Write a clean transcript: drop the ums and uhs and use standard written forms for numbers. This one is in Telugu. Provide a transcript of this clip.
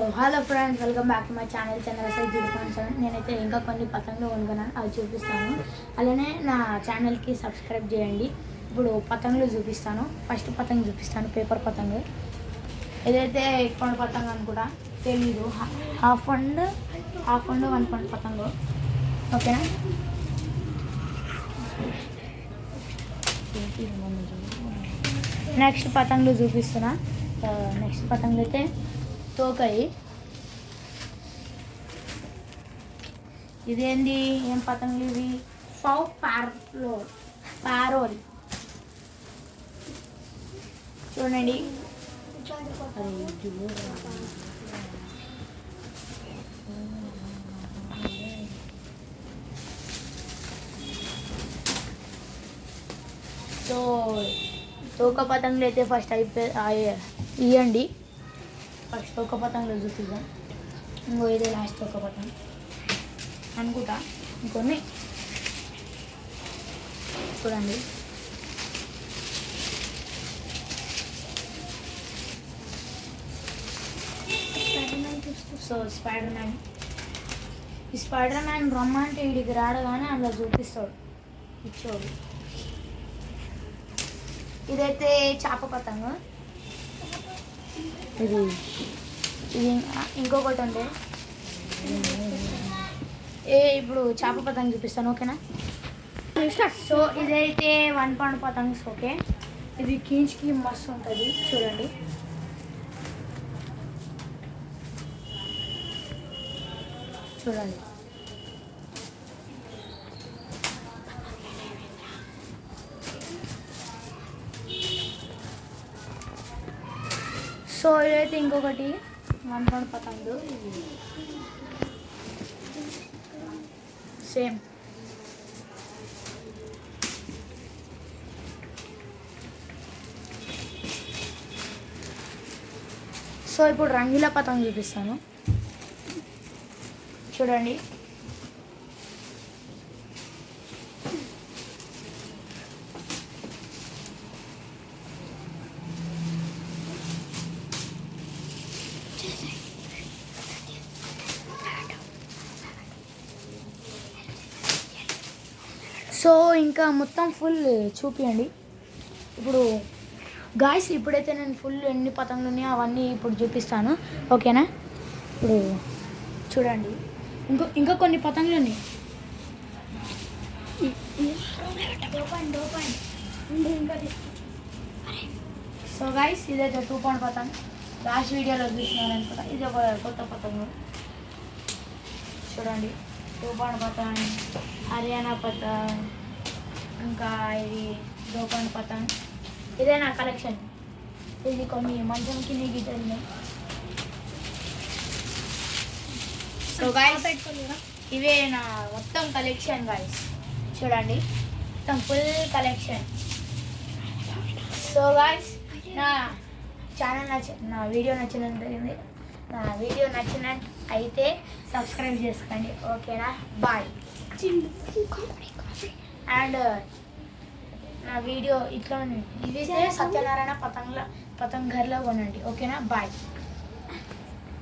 Hello friends, welcome back to my channel Chandrashekhar 0.7. నేనైతే ఇంకా కొన్ని పతంగులు కొనుక్కున్నాను, అవి చూపిస్తాను. అలానే నా ఛానల్కి సబ్స్క్రైబ్ చేయండి. ఇప్పుడు పతంగులు చూపిస్తాను. ఫస్ట్ పతంగు చూపిస్తాను, పేపర్ పతంగు. ఏదైతే ఎక్కువ పతంగు అనుకుంటా తెలీదు, హాఫ్ అండ్ 1 పాయింట్ పతంగు. ఓకేనా? నెక్స్ట్ పతంగులు చూపిస్తున్నా. నెక్స్ట్ పతంగులు అయితే తోకయి. ఇదేంది, ఏం పతంగులు ఇవి? పారోల్ చూడండి. సో తోక పతంగులు అయితే ఫస్ట్ ఇవ్వండి. ఫస్ట్ తోక పతంగులు చూపిద్దాం. ఇంకో ఇదే లాస్ట్ తోక పతంగు అనుకుంటా. ఇంకొన్ని చూడండి. సో స్పైడర్ మ్యాన్, ఈ స్పైడర్ మ్యాన్ రమ్మంటే వీడికి రాడు, కానీ అందులో చూపిస్తాడు ఇచ్చోడు. ఇదైతే చేప పతంగు. ఇది ఇంకొకటి ఉండే. ఇప్పుడు చేప పతంగు చూపిస్తాను, ఓకేనా? సో ఇదైతే 1 పాయింట్ పతంగ్స్. ఓకే, ఇది కీంచ్కి మస్తు ఉంటుంది, చూడండి. చూడండి, సో ఇదైతే ఇంకొకటి 1 పాయింట్ పతంగు, సేమ్. సో ఇప్పుడు రంగుల పతంగు చూపిస్తాను, చూడండి. సో ఇంకా మొత్తం ఫుల్ చూపియండి. ఇప్పుడు గాయస్, ఇప్పుడైతే నేను ఫుల్ ఎన్ని పతంగులు ఉన్నాయో అవన్నీ ఇప్పుడు చూపిస్తాను, ఓకేనా? ఇప్పుడు చూడండి, ఇంకా కొన్ని పతంగులు ఉన్నాయి. సో గాయస్, ఇదైతే 2 పాయింట్ పతంగ్. లాస్ట్ వీడియోలో చూసినాను అనుకుంటా. ఇది ఒక కొత్త పతంగు, చూడండి. 2 పాయింట్ పతంగ్, హర్యానా పతంగ్, ఇంకా ఇది 2 పాయింట్ పతంగ్. ఇదే నా కలెక్షన్. ఇది కొన్ని మంచంకి నీ గిటర్ ఉన్నాయి. సో గాయస్, ఇవే నా మొత్తం కలెక్షన్ గాయస్, చూడండి. మొత్తం ఫుల్ కలెక్షన్. సో గాయస్, నా ఛానల్ నా వీడియో నచ్చిన అయితే సబ్స్క్రైబ్ చేసుకోండి, ఓకేనా? బాయ్. అండ్ నా వీడియో ఇట్లా ఇదైతే సత్యనారాయణ పతంగర్లో కొనండి, ఓకేనా? బాయ్.